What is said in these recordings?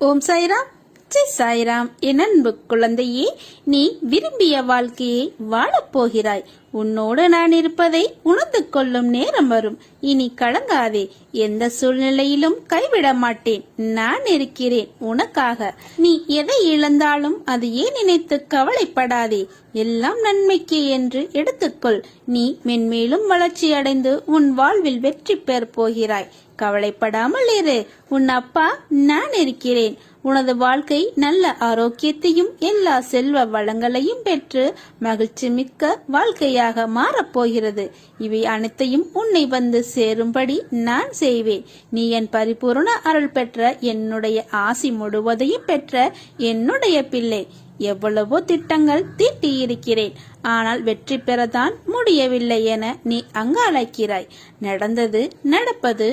ஓம் சாய்ராம், ஜெய் சாய்ராம். என் அன்பு குழந்தையே, நீ விரும்பிய வாழ்க்கையை வாழப்போகிறாய். உன்னோடு நான் இருப்பதை உணர்ந்து கொள்ளும் நேரம் வரும். இனி கலங்காதே. எந்த சூழ்நிலையிலும் கைவிட மாட்டேன். நான் இருக்கிறேன் உனக்காக. நீ எதை இழந்தாலும் அது ஏன் நினைத்து கவலைப்படாதே. எல்லாம் நன்மைக்கு என்று எடுத்துக்கொள். நீ மென்மேலும் வளர்ச்சி அடைந்து உன் வாழ்வில் வெற்றி பெற போகிறாய். கவலைப்படாமல் இரு. உன் அப்பா நான் இருக்கிறேன். உனது வாழ்க்கை நல்ல ஆரோக்கியத்தையும் எல்லா செல்வ வளங்களையும் பெற்று மகிழ்ச்சி மிக்க வாழ்க்கையாக மாறப்போகிறது. இவை அனைத்தையும் உன்னை வந்து சேரும்படி நான் செய்வேன். நீ என் பரிபூர்ண அருள் பெற்ற, என்னுடைய ஆசி முழுவதையும் பெற்ற என்னுடைய பிள்ளை. எவ்வளவோ திட்டங்கள் தீட்டியிருக்கிறேன், ஆனால் வெற்றி பெறத்தான் முடியவில்லை என நீ அங்காளைக்கிறாய். நடந்தது, நடப்பது,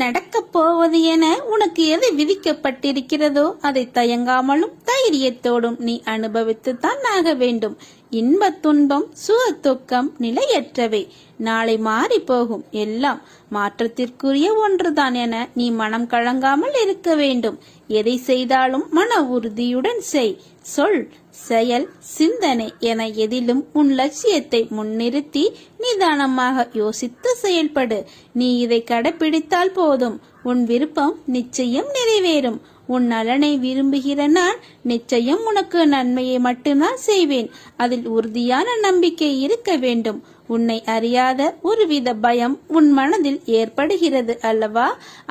நடக்கப் போவது என உனக்கு எது விதிக்கப்பட்டிருக்கிறதோ அதை தயங்காமலும் தைரியத்தோடும் நீ அனுபவித்துத்தான் ஆக வேண்டும். இன்ப துன்பம் சுக துக்கம் நிலையற்றவை. நாளை மாறி போகும். எல்லாம் மாற்றத்திற்குரிய ஒன்றுதான் என நீ மனம் கலங்காமல் இருக்க வேண்டும். எதை செய்தாலும் மன உறுதியுடன் செய். சொல், செயல், சிந்தனை என எதிலும் உன் லட்சியத்தை முன்னிறுத்தி நிதானமாக யோசித்து செயல்படு. நீ இதை கடைபிடித்தால் போதும். உன் விருப்பம் நிச்சயம் நிறைவேறும். உன் நலனை விரும்புகிற நான் நிச்சயம் உனக்கு நன்மையை மட்டும்தான் செய்வேன். அதில் உறுதியான நம்பிக்கை இருக்க வேண்டும். உன்னை அறியாத ஒருவித பயம் உன் மனதில் ஏற்படுகிறது அல்லவா?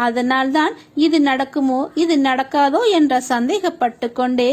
அதனால்தான் இது நடக்குமோ இது நடக்காதோ என்ற சந்தேகப்பட்டு கொண்டே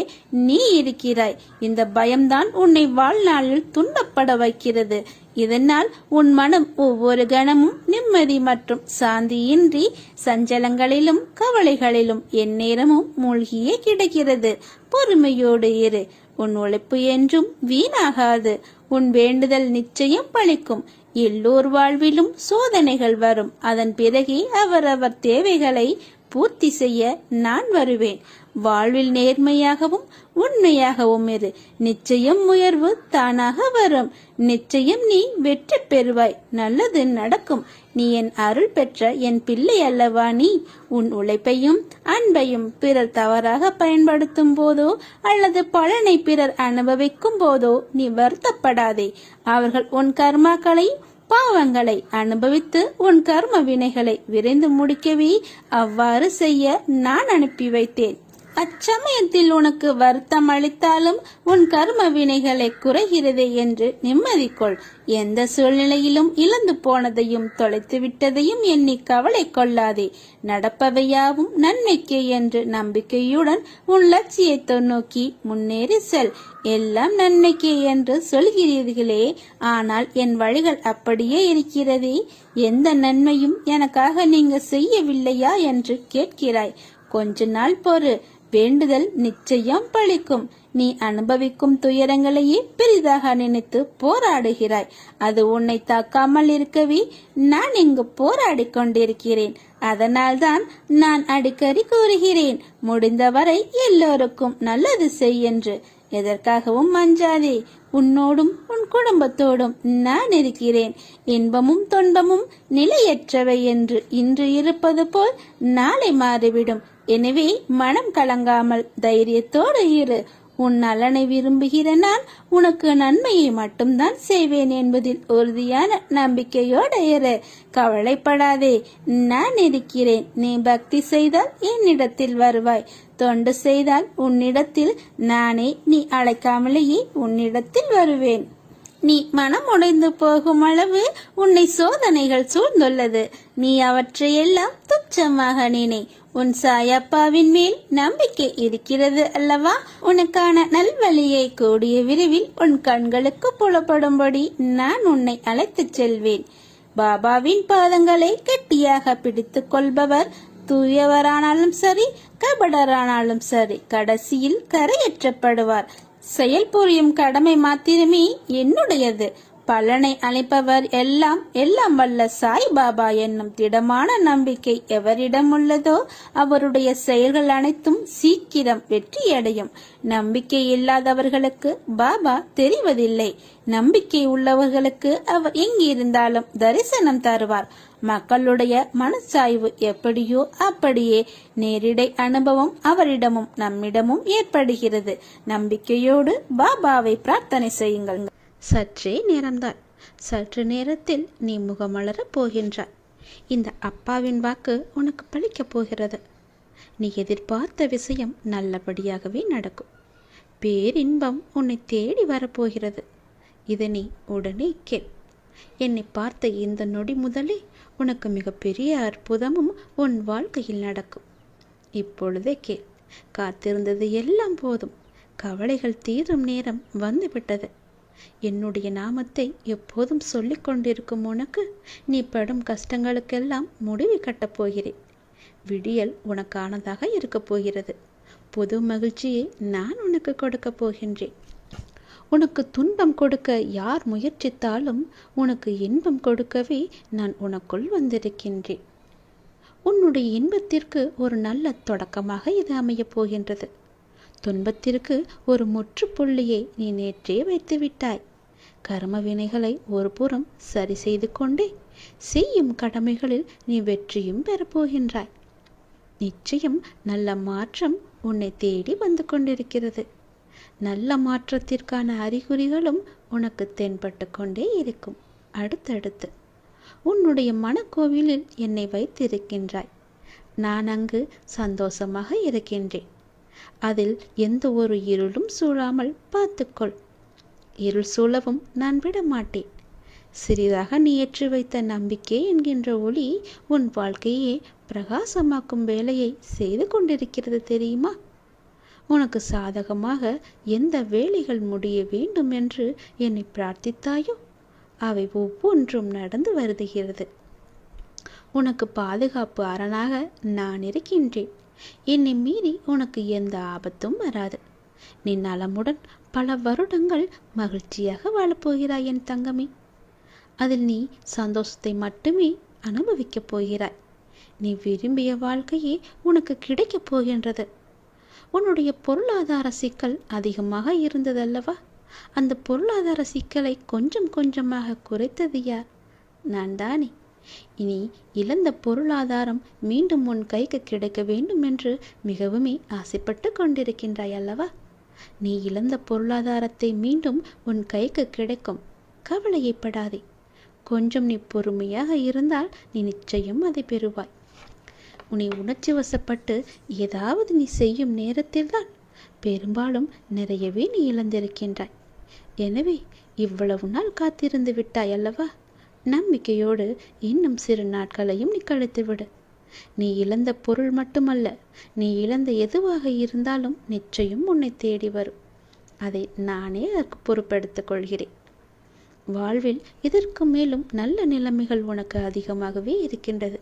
நீ இருக்கிறாய். இந்த பயம்தான் உன்னை வாழ்நாளில் துன்பப்பட வைக்கிறது. இதனால் உன் மனம் ஒவ்வொரு கணமும் நிம்மதி மற்றும் சாந்தியின்றி சஞ்சலங்களிலும் கவலைகளிலும் எந்நேரமும் மூழ்கியே கிடக்கிறது. பொறுமையோடு இரு. உன் உழைப்பு என்றும் வீணாகாது. உன் வேண்டுதல் நிச்சயம் பலிக்கும். எல்லோர் வாழ்விலும் சோதனைகள் வரும். அதன் பிறகே அவரவர் தேவைகளை பூர்த்தி செய்ய நான் வருவேன். வாழ்வில் நேர்மையாகவும் உண்மையாகவும் இரு. நிச்சயம் உயர்வு தானாக வரும். நிச்சயம் நீ வெற்றி பெறுவாய். நல்லது நடக்கும். நீ என் அருள் பெற்ற என் பிள்ளை அல்லவா? நீ உன் உழைப்பையும் அன்பையும் பிறர் தவறாக பயன்படுத்தும் போதோ அல்லது பலனை பிறர் அனுபவிக்கும் போதோ நீ வருத்தப்படாதே. அவர்கள் உன் கர்மாக்களை பாவங்களை அனுபவித்து உன் கர்ம வினைகளை விரைந்து முடிக்கவே அவ்வாறு செய்ய நான் அனுப்பி வைத்தேன். அச்சமயத்தில் உனக்கு வருத்தம் அளித்தாலும் உன் கர்ம வினைகளை குறைகிறதே என்று நிம்மதி கொள். எந்த சூழ்நிலையிலும் இழந்து போனதையும் தொலைத்து விட்டதையும் எண்ணி கவலை கொள்ளாதே. நடப்பவையாவும் நன்மைக்கே என்று நம்பிக்கையுடன் உன் லட்சியத்தை நோக்கி முன்னேறி செல். எல்லாம் நன்மைக்கே என்று சொல்கிறீர்களே, ஆனால் என் வழிகள் அப்படியே இருக்கிறதே. எந்த நன்மையும் எனக்காக நீங்க செய்யவில்லையா என்று கேட்கிறாய். கொஞ்ச நாள் பொறு. வேண்டுதல் நிச்சயம் பலிக்கும். நீ அனுபவிக்கும் துயரங்களையே பெரிதாக நினைத்து போராடுகிறாய். அது உன்னை தாக்காமல் இருக்கவே நான் இங்கு போராடி கொண்டிருக்கிறேன். அதனால்தான் நான் அடிக்கடி கூறுகிறேன், முடிந்தவரை எல்லோருக்கும் நல்லது செய் என்று. எதற்காகவும் அஞ்சாதே. உன்னோடும் உன் குடும்பத்தோடும் நான் இருக்கிறேன். இன்பமும் துன்பமும் நிலையற்றவை என்று இன்று இருப்பது போல் நாளை மாறிவிடும். எனவே மனம் கலங்காமல் தைரியத்தோடு இரு. உன் நலனை விரும்புகிற நான் உனக்கு நன்மையை மட்டும்தான் செய்வேன் என்பதில் உறுதியான நம்பிக்கையோடு இரு. கவலைப்படாதே, நான் இருக்கிறேன். நீ பக்தி செய்தால் என்னிடத்தில் வருவாய். தொண்டு செய்தால் உன்னிடத்தில் நானே, நீ அழைக்காமலேயே உன்னிடத்தில் வருவேன். நீ மனம் உடைந்து போகும் அளவு உன்னை சோதனைகள் சூழ்ந்துள்ளது. நீ அவற்றையெல்லாம் துச்சமாக நினை. உன் சாயப்பாவின் மேல் நம்பிக்கை இருக்கிறது அல்லவா? உனக்கான நல்வழியை கூடிய விரைவில் உன் கண்களுக்கு புலப்படும்படி நான் உன்னை அழைத்துச் செல்வேன். பாபாவின் பாதங்களை கெட்டியாக பிடித்துக் கொள்பவர் தூயவரானாலும் சரி, கபடரானாலும் சரி, கடைசியில் கரையேற்றப்படுவார். செயல் புரியும் கடமை மாத்திரமே என்னுடையது. பலனை அளிப்பவர் எல்லாம் எல்லாம் வல்ல சாய்பாபா என்னும் திடமான நம்பிக்கை எவரிடம் உள்ளதோ அவருடைய செயல்கள் அனைத்தும் சீக்கிரம் வெற்றியடையும். நம்பிக்கை இல்லாதவர்களுக்கு பாபா தெரிவதில்லை. நம்பிக்கை உள்ளவர்களுக்கு அவர் எங்கிருந்தாலும் தரிசனம் தருவார். மக்களுடைய மனச்சாய்வு எப்படியோ அப்படியே நேரிடை அனுபவம் அவரிடமும் நம்மிடமும் ஏற்படுகிறது. நம்பிக்கையோடு பாபாவை பிரார்த்தனை செய்யுங்கள். சற்றே நேரம்தான். சற்று நேரத்தில் நீ முகமலரப் போகின்றாய். இந்த அப்பாவின் வாக்கு உனக்கு பலிக்கப் போகிறது. நீ எதிர்பார்த்த விஷயம் நல்லபடியாகவே நடக்கும். பேரின்பம் உன்னை தேடி வரப்போகிறது. இதை நீ உடனே கேள். என்னை பார்த்த இந்த நொடி முதலே உனக்கு மிகப்பெரிய அற்புதமும் உன் வாழ்க்கையில் நடக்கும். இப்பொழுதே கேள். காத்திருந்தது எல்லாம் போதும். கவலைகள் தீரும் நேரம் வந்துவிட்டது. என்னுடைய நாமத்தை எப்போதும் சொல்லிக் கொண்டிருக்கும் உனக்கு நீ படும் கஷ்டங்களுக்கெல்லாம் முடிவு கட்டப் போகிறேன். விடியல் உனக்கானதாக இருக்கப் போகிறது. புது மகிழ்ச்சியை நான் உனக்கு கொடுக்கப் போகின்றேன். உனக்கு துன்பம் கொடுக்க யார் முயற்சித்தாலும் உனக்கு இன்பம் கொடுக்கவே நான் உனக்குள் வந்திருக்கின்றேன். உன்னுடைய இன்பத்திற்கு ஒரு நல்ல தொடக்கமாக இது அமையப் போகின்றது. துன்பத்திற்கு ஒரு முற்றுப்புள்ளியை நீ நேற்றே வைத்து விட்டாய். கர்ம வினைகளை ஒரு புறம் சரி செய்து கொண்டே செய்யும் கடமைகளில் நீ வெற்றியும் பெறப்போகின்றாய். நிச்சயம் நல்ல மாற்றம் உன்னை தேடி வந்து கொண்டிருக்கிறது. நல்ல மாற்றத்திற்கான அறிகுறிகளும் உனக்கு தென்பட்டு கொண்டே இருக்கும். அடுத்தடுத்து உன்னுடைய மனக்கோவிலில் என்னை வைத்திருக்கின்றாய். நான் அங்கு சந்தோஷமாக இருக்கின்றேன். அதில் எந்த ஒரு இருளும் சூழாமல் பார்த்துக்கொள். இருள் சூழவும் நான் விட மாட்டேன். சிறிதாக நீ ஏற்றி வைத்த நம்பிக்கை என்கின்ற ஒளி உன் வாழ்க்கையே பிரகாசமாக்கும் வேலையை செய்து கொண்டிருக்கிறது தெரியுமா? உனக்கு சாதகமாக எந்த வேலைகள் முடிய வேண்டும் என்று என்னை பிரார்த்தித்தாயோ அவை ஒவ்வொன்றும் நடந்து வருகிறது. உனக்கு பாதுகாப்பு அரணாக நான் இருக்கின்றேன். என்னை மீறி உனக்கு எந்த ஆபத்தும் வராது. நீ நலமுடன் பல வருடங்கள் மகிழ்ச்சியாக வாழப்போகிறாய் என் தங்கமே. அதில் நீ சந்தோஷத்தை மட்டுமே அனுபவிக்கப் போகிறாய். நீ விரும்பிய வாழ்க்கையே உனக்கு கிடைக்கப் போகின்றது. உன்னுடைய பொருளாதார சிக்கல் அதிகமாக இருந்ததல்லவா? அந்த பொருளாதார சிக்கலை கொஞ்சம் கொஞ்சமாக குறைத்தது யார்? நான் தானே. இனி இழந்த பொருளாதாரம் மீண்டும் உன் கைக்கு கிடைக்க வேண்டும் என்று மிகவுமே ஆசைப்பட்டு கொண்டிருக்கின்றாய் அல்லவா? நீ இழந்த பொருளாதாரத்தை மீண்டும் உன் கைக்கு கிடைக்கும். கவலையைப்படாதே. கொஞ்சம் நீ பொறுமையாக இருந்தால் நீ நிச்சயம் அதை பெறுவாய். உன்னை உணர்ச்சி வசப்பட்டு ஏதாவது நீ செய்யும் நேரத்தில்தான் பெரும்பாலும் நிறையவே நீ இழந்திருக்கின்றாய். எனவே இவ்வளவு நாள் காத்திருந்து விட்டாய் அல்லவா? நம்பிக்கையோடு இன்னும் சிறு நாட்களையும் நீ கழித்துவிடு. நீ இழந்த பொருள் மட்டுமல்ல, நீ இழந்த எதுவாக இருந்தாலும் நிச்சயம் உன்னை தேடி வரும். அதை நானே அதற்கு பொறுப்பெடுத்துக் கொள்கிறேன். வாழ்வில் இதற்கு மேலும் நல்ல நிலைமைகள் உனக்கு அதிகமாகவே இருக்கின்றது.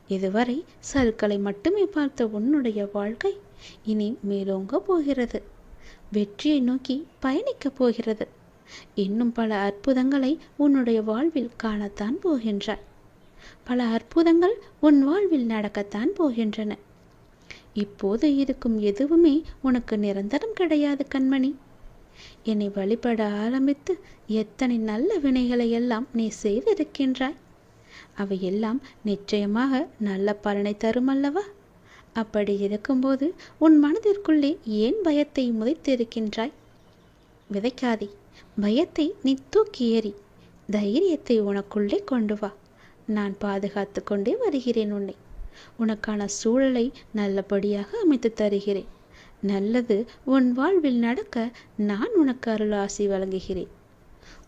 இதுவரை சறுக்களை மட்டுமே பார்த்த உன்னுடைய வாழ்க்கை இனி மேலோங்க போகிறது. வெற்றியை நோக்கி பயணிக்கப் போகிறது. இன்னும் பல அற்புதங்களை உன்னுடைய வாழ்வில் காணத்தான் போகின்றாய். பல அற்புதங்கள் உன் வாழ்வில் நடக்கத்தான் போகின்றன. இப்போது இருக்கும் எதுவுமே உனக்கு நிரந்தரம் கிடையாது கண்மணி. என்னை வழிபட ஆரம்பித்து எத்தனை நல்ல வினைகளை எல்லாம் நீ செய்திருக்கின்றாய். அவையெல்லாம் நிச்சயமாக நல்ல பலனை தரும் அல்லவா? அப்படி இருக்கும்போது உன் மனதிற்குள்ளே ஏன் பயத்தை முதைத்திருக்கின்றாய்? விதைக்காதே. பயத்தை நீ தூக்கி எறி. தைரியத்தை உனக்குள்ளே கொண்டு வா. நான் பாதுகாத்து கொண்டே வருகிறேன் உன்னை. உனக்கான சூழலை நல்லபடியாக அமைத்து தருகிறேன். நல்லது உன் வாழ்வில் நடக்க நான் உனக்கு அருளாசி வழங்குகிறேன்.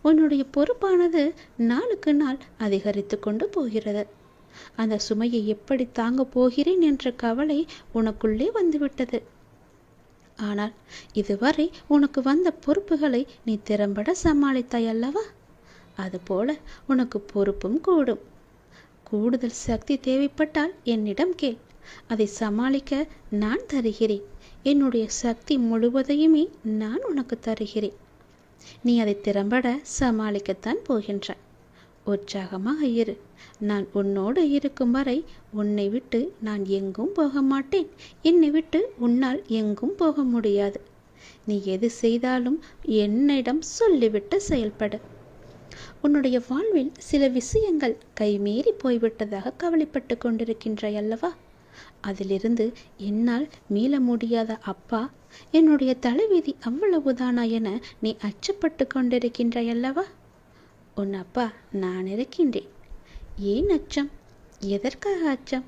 உன்னுடைய பொறுப்பானது நாளுக்கு நாள் அதிகரித்து கொண்டு போகிறது. அந்த சுமையை எப்படி தாங்க போகிறேன் என்ற கவலை உனக்குள்ளே வந்துவிட்டது. ஆனால் இதுவரை உனக்கு வந்த பொறுப்புகளை நீ திறம்பட சமாளித்தாய் அல்லவா? அதுபோல உனக்கு பொறுப்பும் கூடும். கூடுதல் சக்தி தேவைப்பட்டால் என்னிடம் கேள். அதை சமாளிக்க நான் தருகிறேன். என்னுடைய சக்தி முழுவதையுமே நான் உனக்கு தருகிறேன். நீ அதை திறம்பட சமாளிக்கத்தான் போகின்றாய். உற்சாகமாக இரு. நான் உன்னோடு இருக்கும் வரை உன்னை விட்டு நான் எங்கும் போக மாட்டேன். என்னை விட்டு உன்னால் எங்கும் போக முடியாது. நீ எது செய்தாலும் என்னிடம் சொல்லிவிட்டு செயல்படு. உன்னுடைய வாழ்வில் சில விஷயங்கள் கைமீறி போய்விட்டதாக கவலைப்பட்டு கொண்டிருக்கின்றாய் அல்லவா? அதிலிருந்து என்னால் மீள முடியாத அப்பா, என்னுடைய தலைவிதி அவ்வளவுதானா என நீ அச்சப்பட்டு கொண்டிருக்கின்றாய் அல்லவா? உன் அப்பா நான் இருக்கின்றேன். ஏன் அச்சம்? எதற்காக அச்சம்?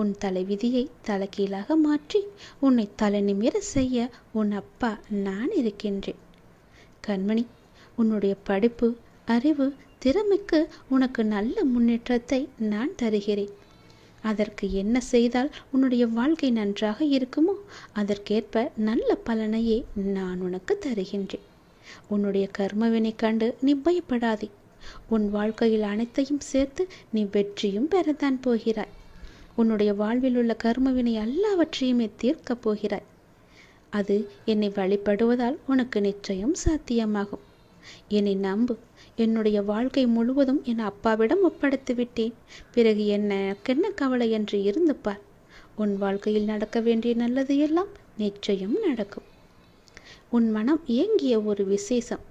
உன் தலைவிதியை தலைகீழாக மாற்றி உன்னை தலை நிமிர செய்ய உன் அப்பா நான் இருக்கின்றேன். கண்மணி, உன்னுடைய படிப்பு, அறிவு, திறமைக்கு உனக்கு நல்ல முன்னேற்றத்தை நான் தருகிறேன். அதற்கு என்ன செய்தால் உன்னுடைய வாழ்க்கை நன்றாக இருக்குமோ அதற்கேற்ப நல்ல பலனையே நான் உனக்கு தருகின்றேன். உன்னுடைய கர்மவினை கண்டு நீ பயப்படாதே. உன் வாழ்க்கையில் அனைத்தையும் சேர்த்து நீ வெற்றியும் பெறத்தான் போகிறாய். உன்னுடைய வாழ்வில் உள்ள கர்மவினை எல்லாவற்றையுமே தீர்க்கப் போகிறாய். அது என்னை வழிபடுவதால் உனக்கு நிச்சயம் சாத்தியமாகும். என்னை நம்பு. என்னுடைய வாழ்க்கை முழுவதும் என் அப்பாவிடம் ஒப்படைத்து விட்டேன். பிறகு என்ன கவலை என்று இருந்து பார். உன் வாழ்க்கையில் நடக்க வேண்டிய நல்லது எல்லாம் நிச்சயம் நடக்கும். உன் மனம் ஏங்கிய ஒரு விசேஷம்,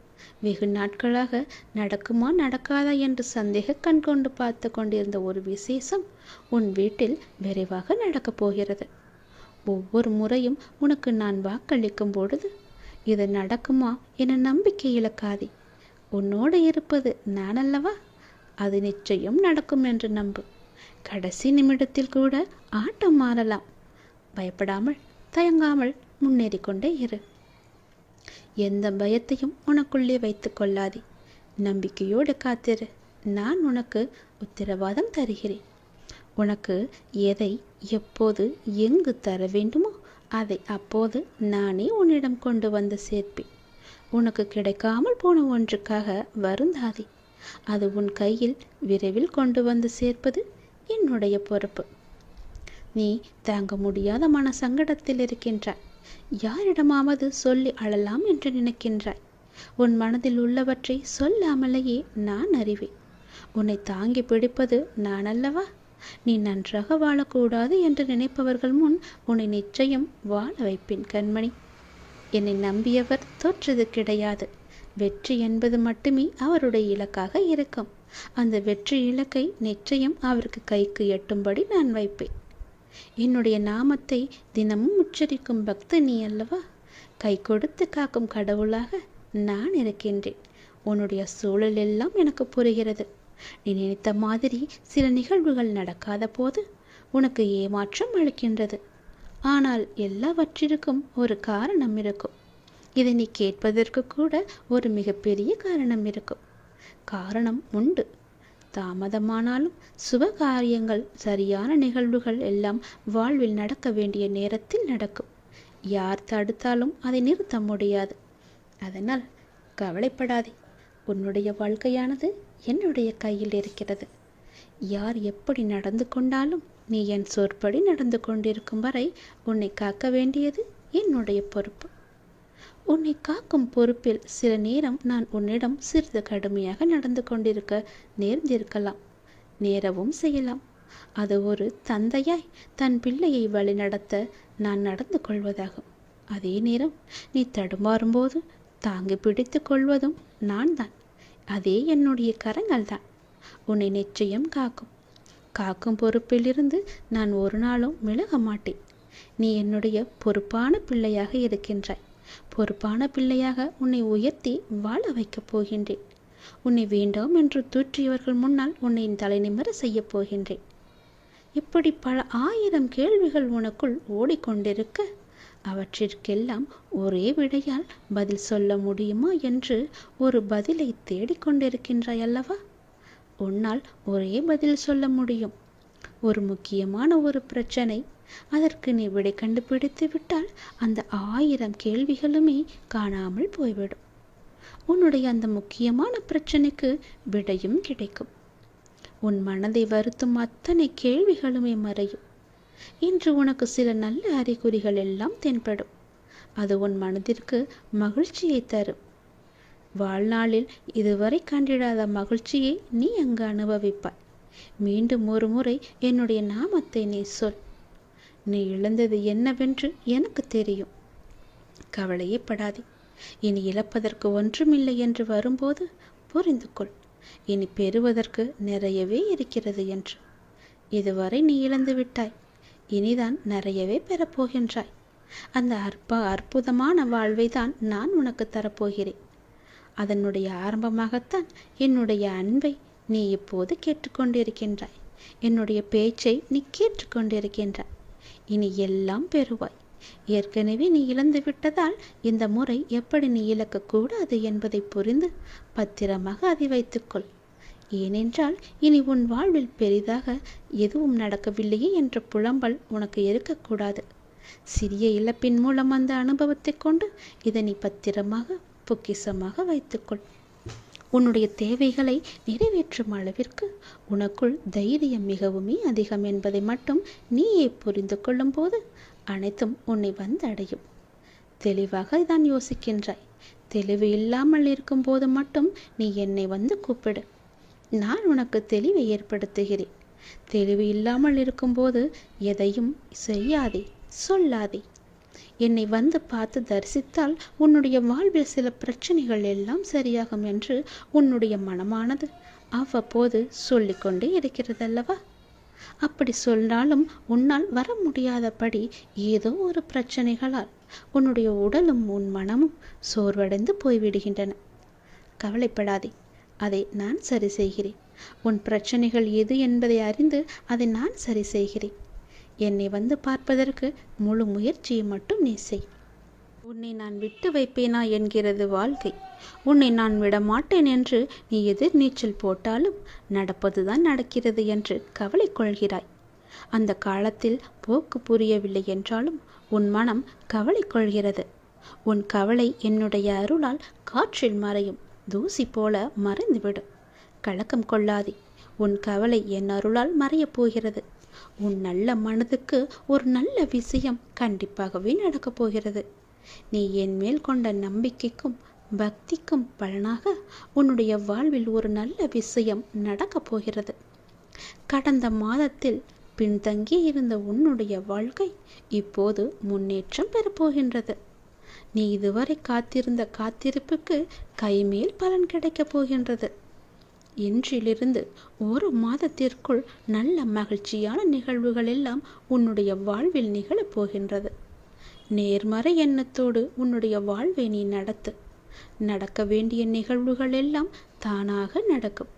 வெகு நாட்களாக நடக்குமா நடக்காதா என்று சந்தேக கண் கொண்டு பார்த்து கொண்டிருந்த ஒரு விசேஷம் உன் வீட்டில் விரைவாக நடக்கப் போகிறது. ஒவ்வொரு முறையும் உனக்கு நான் வாக்களிக்கும் பொழுது இது நடக்குமா என நம்பிக்கை இழக்காதே. உன்னோடு இருப்பது நான் அல்லவா? அது நிச்சயம் நடக்கும் என்று நம்பு. கடைசி நிமிடத்தில் கூட ஆட்டம் மாறலாம். பயப்படாமல் தயங்காமல் முன்னேறி கொண்டே இரு. எந்த பயத்தையும் உனக்குள்ளே வைத்து கொள்ளாதே. நம்பிக்கையோடு காத்திரு. நான் உனக்கு உத்தரவாதம் தருகிறேன். உனக்கு எதை எப்போது எங்கு தர வேண்டுமோ அதை அப்போது நானே உன்னிடம் கொண்டு வந்து சேர்ப்பேன். உனக்கு கிடைக்காமல் போன ஒன்றுக்காக வருந்தாதே. அது உன் கையில் விரைவில் கொண்டு வந்து சேர்ப்பது என்னுடைய பொறுப்பு. நீ தாங்க முடியாத மன சங்கடத்தில் இருக்கின்றாய். யாரிடமாவது சொல்லி அழலாம் என்று நினைக்கின்றாய். உன் மனதில் உள்ளவற்றை சொல்லாமலேயே நான் அறிவேன். உன்னை தாங்கி பிடிப்பது நான் அல்லவா? நீ நன்றாக வாழக்கூடாது என்று நினைப்பவர்கள் முன் உன்னை நிச்சயம் வாழ வைப்பேன் கண்மணி. என்னை நம்பியவர் தோற்றது கிடையாது. வெற்றி என்பது மட்டுமே அவருடைய இலக்காக இருக்கும். அந்த வெற்றி இலக்கை நிச்சயம் அவருக்கு கைக்கு எட்டும்படி நான் வைப்பேன். என்னுடைய நாமத்தை தினமும் உச்சரிக்கும் பக்த நீ அல்லவா? கை கொடுத்து காக்கும் கடவுளாக நான் இருக்கின்றேன். உன்னுடைய சூழல் எல்லாம் எனக்கு புரிகிறது. நீ நினைத்த மாதிரி சில நிகழ்வுகள் நடக்காத போது உனக்கு ஏமாற்றம் அளிக்கின்றது. ஆனால் எல்லாவற்றிற்கும் ஒரு காரணம் இருக்கும். இதை நீ கேட்பதற்கு கூட ஒரு மிகப்பெரிய காரணம் இருக்கும். காரணம் உண்டு. தாமதமானாலும் சுப காரியங்கள், சரியான நிகழ்வுகள் எல்லாம் வாழ்வில் நடக்க வேண்டிய நேரத்தில் நடக்கும். யார் தடுத்தாலும் அதை நிறுத்த முடியாது. அதனால் கவலைப்படாதே. உன்னுடைய வாழ்க்கையானது என்னுடைய கையில் இருக்கிறது. யார் எப்படி நடந்து கொண்டாலும் நீ என் சொற்படி நடந்து கொண்டிருக்கும் வரை உன்னை காக்க வேண்டியது என்னுடைய பொறுப்பு. உன்னை காக்கும் பொறுப்பில் சில நேரம் நான் உன்னிடம் சிறிது கடுமையாக நடந்து கொண்டிருக்க நேர்ந்திருக்கலாம். நேரவும் செய்யலாம். அது ஒரு தந்தையாய் தன் பிள்ளையை வழிநடத்த நான் நடந்து கொள்வதாகும். அதே நேரம் நீ தடுமாறும்போது தாங்கி பிடித்து கொள்வதும் நான் தான். அதே என்னுடைய கரங்கள் தான் உன்னை நிச்சயம் காக்கும். காக்கும் பொறுப்பிலிருந்து நான் ஒரு நாளும் விலக மாட்டேன். நீ என்னுடைய பொறுப்பான பிள்ளையாக இருக்கின்றாய். பொறுப்பான பிள்ளையாக உன்னை உயர்த்தி வாழ வைக்கப் போகின்றேன். உன்னை வேண்டாம் என்று தூற்றியவர்கள் முன்னால் உன்னை தலை நிமிர செய்யப் போகின்றேன். இப்படி பல ஆயிரம் கேள்விகள் உனக்குள் ஓடிக்கொண்டிருக்க அவற்றிற்கெல்லாம் ஒரே விடையால் பதில் சொல்ல முடியுமா என்று ஒரு பதிலை தேடிக்கொண்டிருக்கின்றாய் அல்லவா? உன்னால் ஒரே பதில் சொல்ல முடியும். ஒரு முக்கியமான ஒரு பிரச்சனை, அதற்கு நீ விடை கண்டுபிடித்து விட்டால் அந்த 1000 கேள்விகளுமே காணாமல் போய்விடும். உன்னுடைய அந்த முக்கியமான பிரச்சனைக்கு விடையும் கிடைக்கும். உன் மனதை வருத்தும் அத்தனை கேள்விகளுமே மறையும். இன்று உனக்கு சில நல்ல அறிகுறிகள் எல்லாம் தென்படும். அது உன் மனதிற்கு மகிழ்ச்சியை தரும். வாழ்நாளில் இதுவரை கண்டிடாத மகிழ்ச்சியை நீ அங்கு அனுபவிப்பாய். மீண்டும் ஒரு முறை என்னுடைய நாமத்தை நீ சொல். நீ இழந்தது என்னவென்று எனக்கு தெரியும். கவலையே படாதே. இனி இழப்பதற்கு ஒன்றுமில்லை என்று வரும்போது புரிந்து கொள், இனி பெறுவதற்கு நிறையவே இருக்கிறது என்று. இதுவரை நீ இழந்து விட்டாய், இனிதான் நிறையவே பெறப்போகின்றாய். அந்த அற்புதமான வாழ்வை தான் நான் உனக்கு தரப்போகிறேன். அதனுடைய ஆரம்பமாகத்தான் என்னுடைய அன்பை நீ இப்போது கேட்டுக்கொண்டிருக்கின்றாய். என்னுடைய பேச்சை நீ கேட்டுக்கொண்டிருக்கின்றாய். இனி எல்லாம் பெறுவாய். ஏற்கனவே நீ இழந்து விட்டதால் இந்த முறை எப்படி நீ இழக்கக்கூடாது என்பதை புரிந்து பத்திரமாக அதை வைத்துக்கொள். ஏனென்றால் இனி உன் வாழ்வில் பெரிதாக எதுவும் நடக்கவில்லையே என்ற புலம்பல் உனக்கு இருக்கக்கூடாது. சிறிய இழப்பின் மூலம் அந்த அனுபவத்தை கொண்டு இதை நீ பத்திரமாக பொக்கிஷமாக வைத்துக்கொள். உன்னுடைய தேவைகளை நிறைவேற்றும் அளவிற்கு உனக்குள் தைரியம் மிகவுமே அதிகம் என்பதை மட்டும் நீயே புரிந்து கொள்ளும் போது அனைத்தும் உன்னை வந்து அடையும். தெளிவாக தான் யோசிக்கின்றாய். தெளிவு இல்லாமல் இருக்கும்போது மட்டும் நீ என்னை வந்து கூப்பிடு. நான் உனக்கு தெளிவை ஏற்படுத்துகிறேன். தெளிவு இல்லாமல் இருக்கும்போது எதையும் செய்யாதே, சொல்லாதே. என்னை வந்து பார்த்து தரிசித்தால் உன்னுடைய வாழ்வில் சில பிரச்சனைகள் எல்லாம் சரியாகும் என்று உன்னுடைய மனமானது அவ்வப்போது சொல்லிக்கொண்டே இருக்கிறதல்லவா? அப்படி சொன்னாலும் உன்னால் வர முடியாதபடி ஏதோ ஒரு பிரச்சனைகளால் உன்னுடைய உடலும் உன் மனமும் சோர்வடைந்து போய்விடுகின்றன. கவலைப்படாதே, அதை நான் சரி செய்கிறேன். உன் பிரச்சனைகள் எது என்பதை அறிந்து அதை நான் சரி செய்கிறேன். என்னை வந்து பார்ப்பதற்கு முழு முயற்சியை மட்டும் நீ செய். உன்னை நான் விட்டு வைப்பேனா என்கிறது வாழ்க்கை. உன்னை நான் விடமாட்டேன் என்று நீ எதிர் நீச்சல் போட்டாலும் நடப்பதுதான் நடக்கிறது என்று கவலை கொள்கிறாய். அந்த காலத்தில் போக்கு புரியவில்லை என்றாலும் உன் மனம் கவலை கொள்கிறது. உன் கவலை என்னுடைய அருளால் காற்றில் மறையும் தூசி போல மறைந்துவிடும். கலக்கம் கொள்ளாதே. உன் கவலை என் அருளால் மறையப் போகிறது. உன் நல்ல மனதுக்கு ஒரு நல்ல விஷயம் கண்டிப்பாகவே நடக்கப் போகிறது. நீ என் மேல் கொண்ட நம்பிக்கைக்கும் பக்திக்கும் பலனாக உன்னுடைய வாழ்வில் ஒரு நல்ல விஷயம் நடக்கப் போகிறது. கடந்த மாதத்தில் பின்தங்கி இருந்த உன்னுடைய வாழ்க்கை இப்போது முன்னேற்றம் பெறப்போகின்றது. நீ இதுவரை காத்திருந்த காத்திருப்புக்கு கைமேல் பலன் கிடைக்கப் போகின்றது. இன்றிலிருந்து ஒரு மாதத்திற்குள் நல்ல மகிழ்ச்சியான நிகழ்வுகள் எல்லாம் உன்னுடைய வாழ்வில் நிகழப் போகின்றது. நேர்மறை எண்ணத்தோடு உன்னுடைய வாழ்வை நீ நடத்து. நடக்க வேண்டிய நிகழ்வுகள் எல்லாம் தானாக நடக்கும்.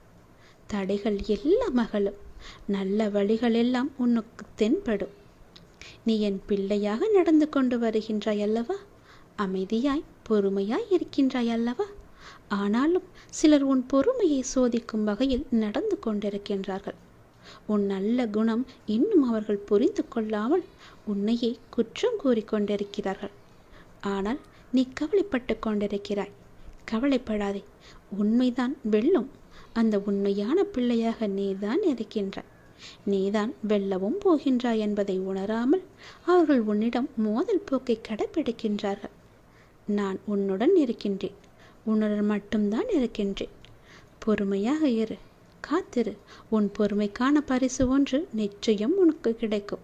தடைகள் எல்லாம் அகலும். நல்ல வழிகள் எல்லாம் உனக்கு தென்படும். நீ என் பிள்ளையாக நடந்து கொண்டு வருகின்றாய் அல்லவா? அமைதியாய் பொறுமையாய் இருக்கின்றாய் அல்லவா? ஆனாலும் சிலர் உன் பொறுமையை சோதிக்கும் வகையில் நடந்து கொண்டிருக்கின்றார்கள். உன் நல்ல குணம் இன்னும் அவர்கள் புரிந்து கொள்ளாமல் உன்னையே குற்றம் கூறிக்கொண்டிருக்கிறார்கள். ஆனால் நீ கவலைப்பட்டு கொண்டிருக்கிறாய். கவலைப்படாதே, உண்மைதான் வெல்லும். அந்த உண்மையான பிள்ளையாக நீதான் இருக்கின்றாய். நீதான் வெல்லவும் போகின்றாய் என்பதை உணராமல் அவர்கள் உன்னிடம் மோதல் போக்கை கடைபிடிக்கின்றார்கள். நான் உன்னுடன் இருக்கின்றேன். உன்னுடன் மட்டும்தான் இருக்கின்றேன். பொறுமையாக இரு, காத்திரு. உன் பொறுமைக்கான பரிசு ஒன்று நிச்சயம் உனக்கு கிடைக்கும்.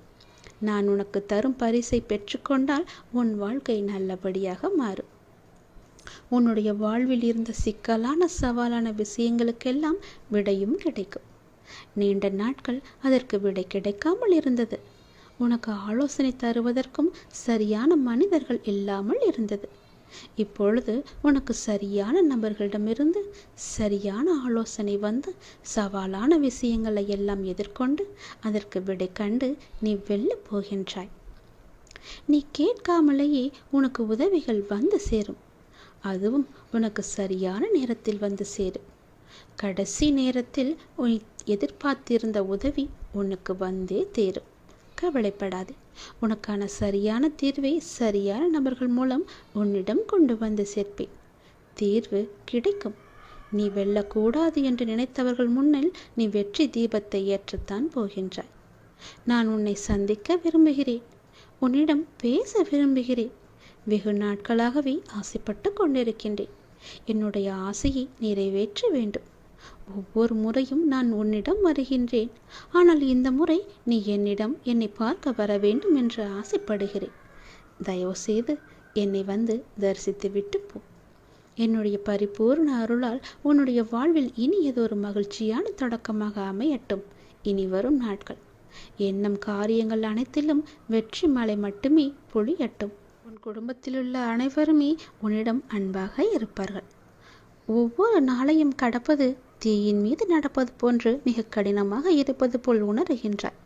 நான் உனக்கு தரும் பரிசை பெற்றுக்கொண்டால் உன் வாழ்க்கை நல்லபடியாக மாறும். உன்னுடைய வாழ்வில் இருந்த சிக்கலான சவாலான விஷயங்களுக்கெல்லாம் விடையும் கிடைக்கும். நீண்ட நாட்கள் அதற்கு விடை கிடைக்காமல் இருந்தது. உனக்கு ஆலோசனை தருவதற்கும் சரியான மனிதர்கள் இல்லாமல் இருந்தது. இப்பொழுது உனக்கு சரியான நபர்களிடமிருந்து சரியான ஆலோசனை வந்து சவாலான விஷயங்களை எல்லாம் எதிர்கொண்டு அதற்கு விடை கண்டு நீ வெல்லப் போகின்றாய். நீ கேட்காமலேயே உனக்கு உதவிகள் வந்து சேரும். அதுவும் உனக்கு சரியான நேரத்தில் வந்து சேரும். கடைசி நேரத்தில் உன் எதிர்பார்த்திருந்த உதவி உனக்கு வந்தே தேரும். கவலைப்படாது. உனக்கான சரியான தீர்வை சரியான நபர்கள் மூலம் உன்னிடம் கொண்டு வந்து சேர்ப்பேன். தீர்வு கிடைக்கும். நீ வெல்லக்கூடாது என்று நினைத்தவர்கள் முன்னில் நீ வெற்றி தீபத்தை ஏற்றத்தான் போகின்றாய். நான் உன்னை சந்திக்க விரும்புகிறேன். உன்னிடம் பேச விரும்புகிறேன். வெகு நாட்களாகவே ஆசைப்பட்டு கொண்டிருக்கின்றேன். என்னுடைய ஆசையை நிறைவேற்ற வேண்டும். ஒவ்வொரு முறையும் நான் உன்னிடம் வருகின்றேன், ஆனால் இந்த முறை நீ என்னிடம் என்னை பார்க்க வர வேண்டும் என்று ஆசைப்படுகிறேன். தயவு செய்து என்னை வந்து தரிசித்து விட்டு போ. என்னுடைய பரிபூர்ண அருளால் உன்னுடைய வாழ்வில் இனியதொரு மகிழ்ச்சியான தொடக்கமாக அமையட்டும். இனி வரும் நாட்கள் எண்ணம் காரியங்கள் அனைத்திலும் வெற்றி மழை மட்டுமே பொழியட்டும். உன் குடும்பத்திலுள்ள அனைவருமே உன்னிடம் அன்பாக இருப்பார்கள். ஒவ்வொரு நாளையும் கடப்பது தீயின் மீது நடப்பது போன்று மிக கடினமாக இருப்பது போல் உணர்கின்றாய்.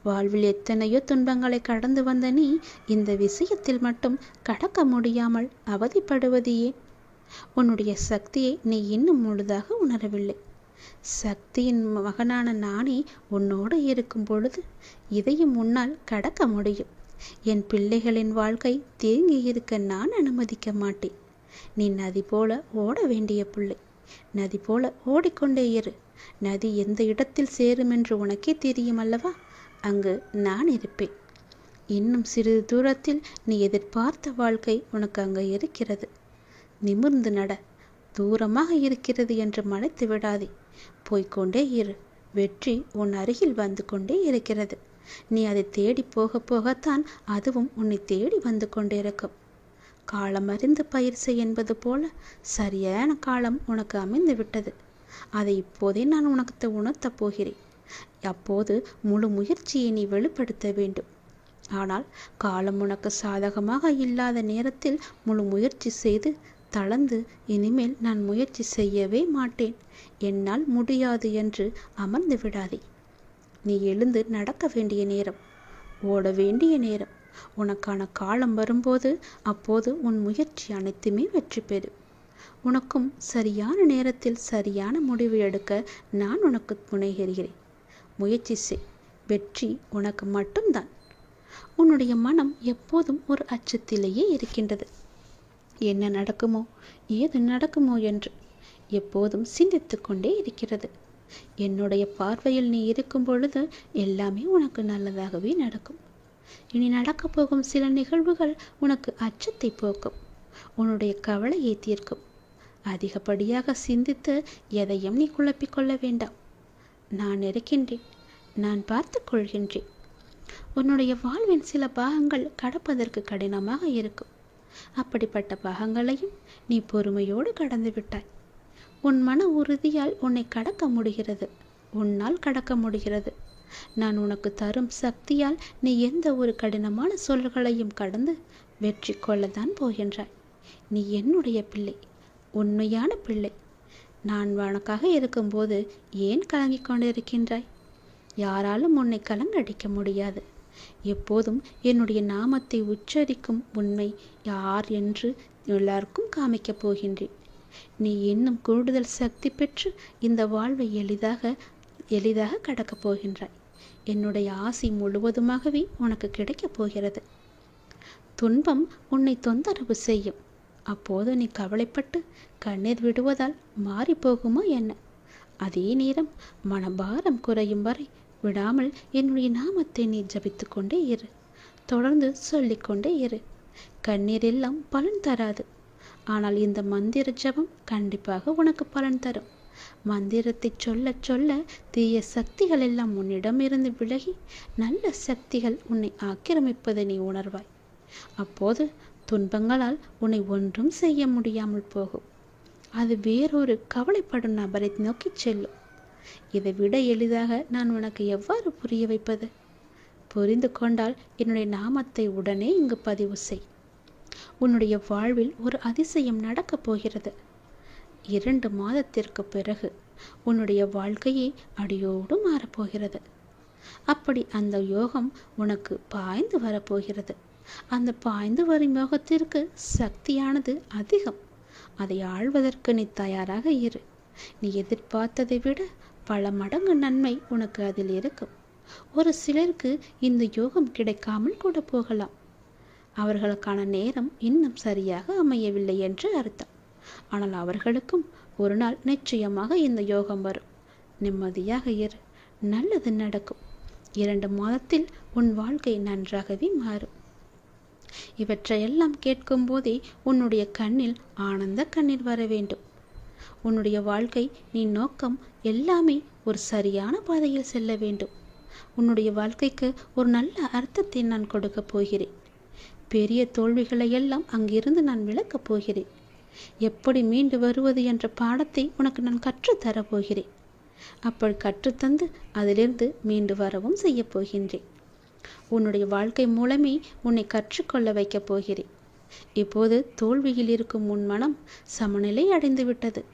வாழ்வில் எத்தனையோ துன்பங்களை கடந்து வந்த நீ இந்த விஷயத்தில் மட்டும் கடக்க முடியாமல் அவதிப்படுவது ஏன்? உன்னுடைய சக்தியை நீ இன்னும் முழுதாக உணரவில்லை. சக்தியின் மகனான நானே உன்னோடு இருக்கும் பொழுது இதையும் உன்னால் கடக்க முடியும். என் பிள்ளைகளின் வாழ்க்கை தேங்கி இருக்க நான் அனுமதிக்க மாட்டேன். நீ நதி போல ஓட வேண்டிய பிள்ளை. நதி போல ஓடிக்கொண்டே இரு. நதி எந்த இடத்தில் சேரும் என்று உனக்கே தெரியும் அல்லவா? அங்கு நான் இருப்பேன். இன்னும் சிறிது தூரத்தில் நீ எதிர்பார்த்த வாழ்க்கை உனக்கு அங்கு இருக்கிறது. நிமிர்ந்து நட. தூரமாக இருக்கிறது என்று மறைத்து விடாதே. போய்கொண்டே இரு. வெற்றி உன் அருகில் வந்து கொண்டே இருக்கிறது. நீ அதை தேடி போக போகத்தான் அதுவும் உன்னை தேடி வந்து கொண்டிருக்கும். காலம் அறிந்து பயிர் செய் என்பது போல சரியான காலம் உனக்கு அமைந்து விட்டது. அதை இப்போதே நான் உனக்கு உணர்த்தப் போகிறேன். அப்போது முழு முயற்சியை நீ வெளிப்படுத்த வேண்டும். ஆனால் காலம் உனக்கு சாதகமாக இல்லாத நேரத்தில் முழு முயற்சி செய்து தளர்ந்து இனிமேல் நான் முயற்சி செய்யவே மாட்டேன், என்னால் முடியாது என்று அமர்ந்து விடாதே. நீ எழுந்து நடக்க வேண்டிய நேரம், ஓட வேண்டிய நேரம். உனக்கான காலம் வரும்போது அப்போது உன் முயற்சி அனைத்துமே வெற்றி பெறும். உனக்கும் சரியான நேரத்தில் சரியான முடிவு எடுக்க நான் உனக்கு துணைகிறேன். முயற்சி செய். வெற்றி உனக்கு மட்டும்தான். உன்னுடைய மனம் எப்போதும் ஒரு அச்சத்திலேயே இருக்கின்றது. என்ன நடக்குமோ ஏது நடக்குமோ என்று எப்போதும் சிந்தித்து கொண்டே இருக்கிறது. என்னுடைய பார்வையில் நீ இருக்கும் பொழுது எல்லாமே உனக்கு நல்லதாகவே நடக்கும். இனி நடக்கப் போகும் சில நிகழ்வுகள் உனக்கு அச்சத்தை போக்கும், உன்னுடைய கவலையை தீர்க்கும். அதிகப்படியாக சிந்தித்து எதையும் நீ குழப்பிக்கொள்ள வேண்டாம். நான் இருக்கின்றேன். நான் பார்த்து கொள்கின்றேன். உன்னுடைய வாழ்வின் சில பாகங்கள் கடப்பதற்கு கடினமாக இருக்கும். அப்படிப்பட்ட பாகங்களையும் நீ பொறுமையோடு கடந்து விட்டாய். உன் மன உறுதியால் உன்னை கடக்க முடிகிறது. உன்னால் கடக்க முடிகிறது. நான் உனக்கு தரும் சக்தியால் நீ எந்த ஒரு கடினமான சொல்களையும் கடந்து வெற்றி கொள்ளத்தான் போகின்றாய். நீ என்னுடைய பிள்ளை, உண்மையான பிள்ளை. நான் உனக்காக இருக்கும்போது ஏன் கலங்கிக் கொண்டிருக்கின்றாய்? யாராலும் உன்னை கலங்கடிக்க முடியாது. எப்போதும் என்னுடைய நாமத்தை உச்சரிக்கும் உண்மை யார் என்று எல்லாருக்கும் காமிக்கப் போகின்றேன். நீ இன்னும் கூடுதல் சக்தி பெற்று இந்த வாழ்வை எளிதாக கடக்கப் போகின்றாய். என்னுடைய ஆசி முழுவதுமாகவே உனக்கு கிடைக்கப் போகிறது. துன்பம் உன்னை தொந்தரவு செய்யும். அப்போது நீ கவலைப்பட்டு கண்ணீர் விடுவதால் மாறி போகுமா என்ன? அதே நேரம் மனபாரம் குறையும் வரை விடாமல் என்னுடைய நாமத்தை நீ ஜபித்து கொண்டே இரு. தொடர்ந்து சொல்லிக்கொண்டே இரு. கண்ணீர் எல்லாம் பலன் தராது. ஆனால் இந்த மந்திர ஜபம் கண்டிப்பாக உனக்கு பலன் தரும். மந்திரத்தை சொல்ல சொல்ல தீய சக்திகள் எல்லாம் உன்னிடமிருந்து விலகி நல்ல சக்திகள் உன்னை ஆக்கிரமிப்பதை நீ உணர்வாய். அப்போது துன்பங்களால் உன்னை ஒன்றும் செய்ய முடியாமல் போகும். அது வேறொரு கவலைப்படும் நபரை நோக்கி செல்லும். இதை விட எளிதாக நான் உனக்கு எவ்வாறு புரிய வைப்பது? புரிந்து கொண்டால் என்னுடைய நாமத்தை உடனே இங்கு பதிவு செய். உன்னுடைய வாழ்வில் ஒரு அதிசயம் நடக்கப் போகிறது. 2 மாதத்திற்கு பிறகு உன்னுடைய வாழ்க்கையே அடியோடு மாறப்போகிறது. அப்படி அந்த யோகம் உனக்கு பாய்ந்து வரப்போகிறது. அந்த பாய்ந்து வரும் யோகத்திற்கு சக்தியானது அதிகம். அதை ஆள்வதற்கு நீ தயாராக இரு. நீ எதிர்பார்த்ததை விட பல மடங்கு நன்மை உனக்கு அதில் இருக்கும். ஒரு சிலருக்கு இந்த யோகம் கிடைக்காமல் கூட போகலாம். அவர்களுக்கான நேரம் இன்னும் சரியாக அமையவில்லை என்று அர்த்தம். ஆனால் அவர்களுக்கும் ஒரு நாள் நிச்சயமாக இந்த யோகம் வரும். நிம்மதியாக இரு. நல்லது நடக்கும். 2 மாதத்தில் உன் வாழ்க்கை நன்றாகவே மாறும். இவற்றையெல்லாம் கேட்கும்போதே உன்னுடைய கண்ணில் ஆனந்த கண்ணீர் வர வேண்டும். உன்னுடைய வாழ்க்கை, நீ நோக்கம் எல்லாமே ஒரு சரியான பாதையில் செல்ல வேண்டும். உன்னுடைய வாழ்க்கைக்கு ஒரு நல்ல அர்த்தத்தை நான் கொடுக்கப் போகிறேன். பெரிய தோல்விகளை எல்லாம் அங்கிருந்து நான் விளக்கப் போகிறேன். எப்படி மீண்டு வருவது என்ற பாடத்தை உனக்கு நான் கற்றுத்தரப் போகிறேன். அப்படி கற்றுத்தந்து அதிலிருந்து மீண்டு வரவும் செய்ய போகின்றேன். உன்னுடைய வாழ்க்கை மூலமே உன்னை கற்றுக்கொள்ள வைக்கப் போகிறேன். இப்போது தோல்வியில் இருக்கும் உன் மனம் சமநிலை அடைந்து விட்டது.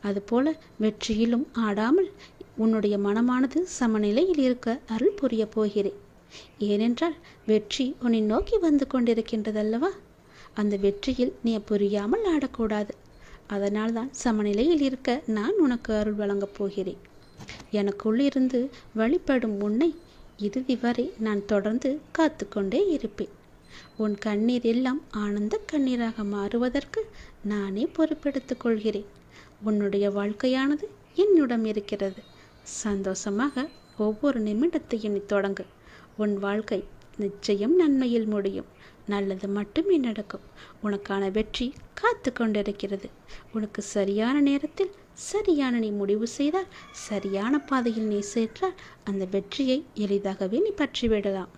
அதுபோல வெற்றியிலும் ஆடாமல் உன்னுடைய மனமானது சமநிலையில் இருக்க அருள் புரிய போகிறேன். ஏனென்றால் வெற்றி உன்னை நோக்கி வந்து கொண்டிருக்கின்றதல்லவா? அந்த வெற்றியில் நீ புரியாமல் ஆடக்கூடாது. அதனால்தான் சமநிலையில் இருக்க நான் உனக்கு அருள் வழங்கப் போகிறேன். எனக்குள்ளிருந்து வழிபடும் உன்னை இறுதி வரை நான் தொடர்ந்து காத்து கொண்டே இருப்பேன். உன் கண்ணீர் எல்லாம் ஆனந்த கண்ணீராக மாறுவதற்கு நானே பொறுப்பெடுத்துக் கொள்கிறேன். உன்னுடைய வாழ்க்கையானது என்னிடம் இருக்கிறது. சந்தோஷமாக ஒவ்வொரு நிமிடத்தையும் நீ தொடங்கு. உன் வாழ்க்கை நிச்சயம் நன்மையில் முடியும். நல்லது மட்டுமே நடக்கும். உனக்கான வெற்றி காத்து கொண்டிருக்கிறது. உனக்கு சரியான நேரத்தில் சரியான நீ முடிவு செய்தால், சரியான பாதையில் நீ சென்றால் அந்த வெற்றியை எளிதாகவே நீ பற்றிவிடலாம்.